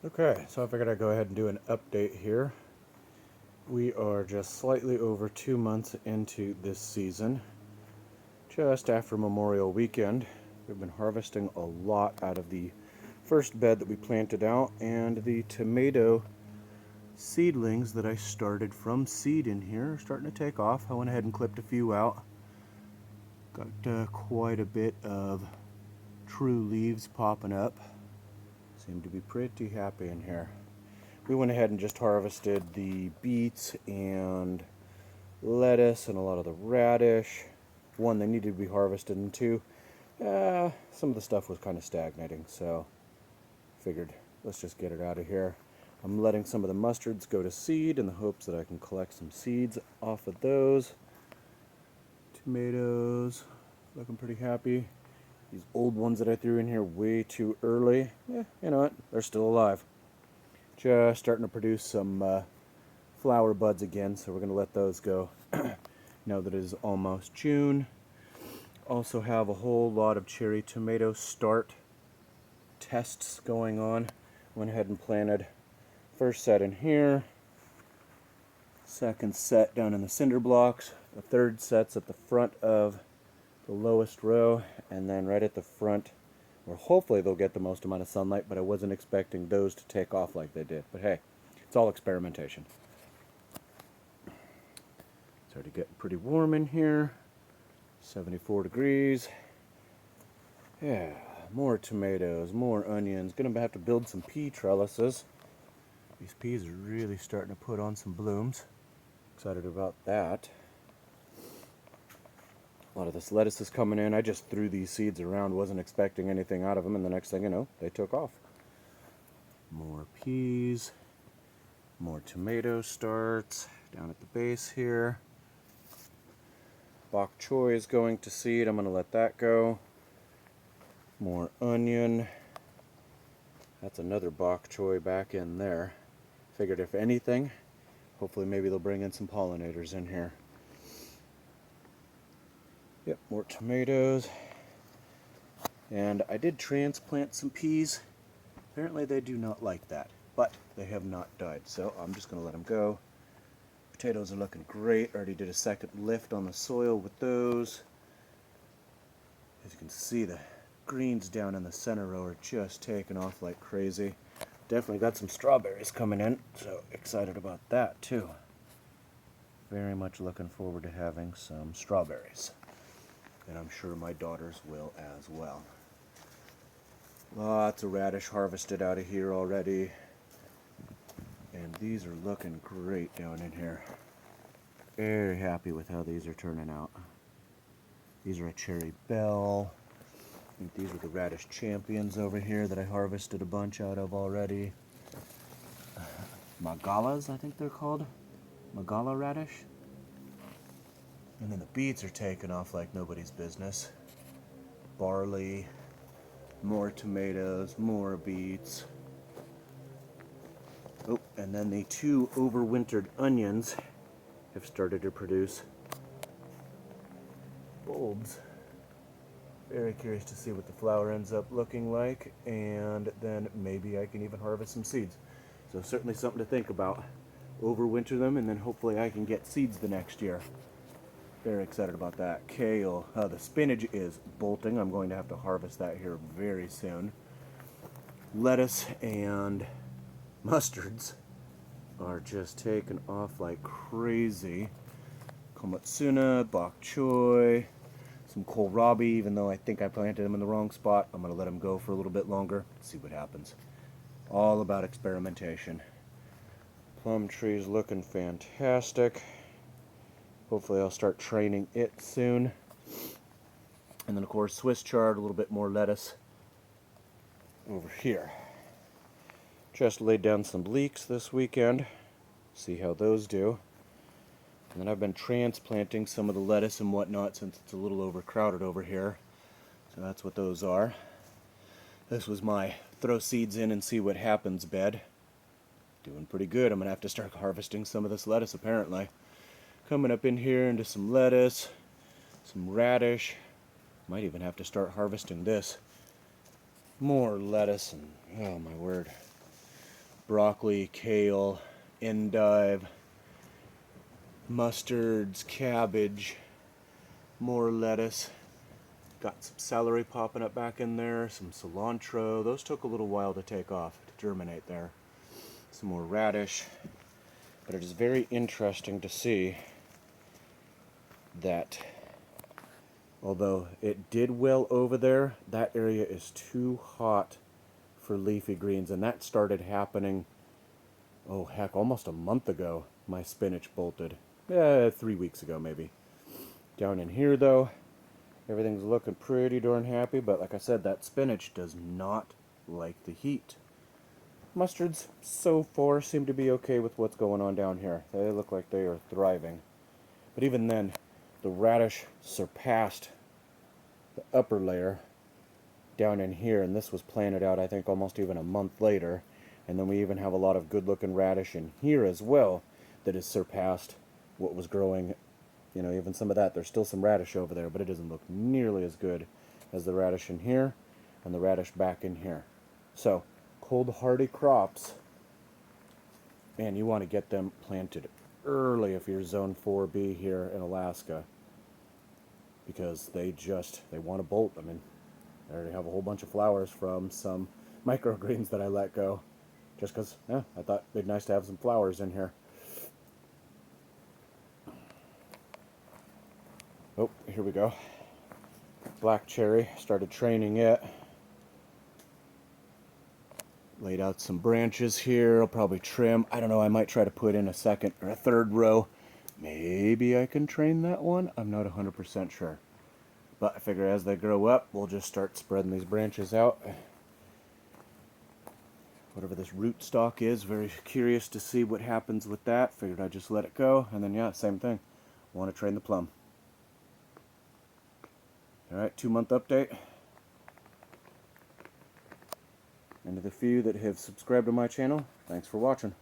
Okay, so I figured I'd go ahead and do an update here. We are just slightly over 2 months into this season. Just after Memorial Weekend, we've been harvesting a lot out of the first bed that we planted out, and the tomato seedlings that I started from seed in here are starting to take off. I went ahead and clipped a few out. Got quite a bit of true leaves popping up. Seem to be pretty happy in here. We went ahead and just harvested the beets and lettuce and a lot of the radish. One, they needed to be harvested, and two, some of the stuff was kind of stagnating, so figured let's just get it out of here. I'm letting some of the mustards go to seed in the hopes that I can collect some seeds off of those. Tomatoes, looking pretty happy. These old ones that I threw in here way too early, you know what, they're still alive. Just starting to produce some flower buds again, so we're going to let those go now that it is almost June. Also have a whole lot of cherry tomato start tests going on. Went ahead and planted first set in here, second set down in the cinder blocks, the third set's at the front of the lowest row, and then right at the front, where hopefully they'll get the most amount of sunlight, but I wasn't expecting those to take off like they did. But hey, it's all experimentation. It's already getting pretty warm in here. 74 degrees. Yeah, more tomatoes, more onions. Gonna have to build some pea trellises. These peas are really starting to put on some blooms. Excited about that. A lot of this lettuce is coming in. I just threw these seeds around, wasn't expecting anything out of them, and the next thing you know, they took off. More peas, more tomato starts down at the base here. Bok choy is going to seed. I'm going to let that go. More onion. That's another bok choy back in there. Figured if anything, hopefully maybe they'll bring in some pollinators in here. Yep, more tomatoes. And I did transplant some peas. Apparently they do not like that, but they have not died, so I'm just going to let them go. Potatoes are looking great. Already did a second lift on the soil with those. As you can see, the greens down in the center row are just taking off like crazy. Definitely got some strawberries coming in, so excited about that too. Very much looking forward to having some strawberries. And I'm sure my daughters will as well. Lots of radish harvested out of here already. And these are looking great down in here. Very happy with how these are turning out. These are a cherry bell. I think these are the radish champions over here that I harvested a bunch out of already. Magalas, I think they're called. Magala radish. And then the beets are taking off like nobody's business. Barley, more tomatoes, more beets. Oh, and then the two overwintered onions have started to produce bulbs. Very curious to see what the flower ends up looking like, and then maybe I can even harvest some seeds. So certainly something to think about. Overwinter them, and then hopefully I can get seeds the next year. Very excited about that. Kale. The spinach is bolting. I'm going to have to harvest that here very soon. Lettuce and mustards are just taking off like crazy. Komatsuna, bok choy, some kohlrabi, even though I think I planted them in the wrong spot. I'm going to let them go for a little bit longer, see what happens. All about experimentation. Plum tree's looking fantastic. Hopefully I'll start training it soon. And then of course Swiss chard, a little bit more lettuce over here. Just laid down some leeks this weekend. See how those do. And then I've been transplanting some of the lettuce and whatnot since it's a little overcrowded over here. So that's what those are. This was my throw seeds in and see what happens bed. Doing pretty good. I'm going to have to start harvesting some of this lettuce apparently. Coming up in here into some lettuce, some radish. Might even have to start harvesting this. More lettuce and, oh my word. broccoli, kale, endive, mustards, cabbage, more lettuce. Got some celery popping up back in there, some cilantro. Those took a little while to take off, to germinate there. Some more radish. But it is very interesting to see that although it did well over there, that area is too hot for leafy greens, and that started happening, oh heck, almost a month ago. My spinach bolted. 3 weeks ago maybe. Down in here though, everything's looking pretty darn happy, but like I said, that spinach does not like the heat. Mustards so far seem to be okay with what's going on down here. They look like they are thriving. But even then, the radish surpassed the upper layer down in here, and this was planted out I think almost even a month later. And then we even have a lot of good looking radish in here as well that has surpassed what was growing. You know, even some of that, there's still some radish over there, but it doesn't look nearly as good as the radish in here and the radish back in here. So, cold hardy crops, and you want to get them planted early if you're zone 4B here in Alaska, because they want to bolt. I mean, I already have a whole bunch of flowers from some microgreens that I let go just because I thought it'd be nice to have some flowers in here. Oh, here we go. Black cherry, started training it. Laid out some branches here. I'll probably trim. I don't know, I might try to put in a second or a third row. Maybe I can train that one. I'm not 100% sure. But I figure as they grow up, we'll just start spreading these branches out. Whatever this root stock is, very curious to see what happens with that. Figured I'd just let it go. And then, yeah, same thing. Want to train the plum. Alright, 2-month update. And to the few that have subscribed to my channel, thanks for watching.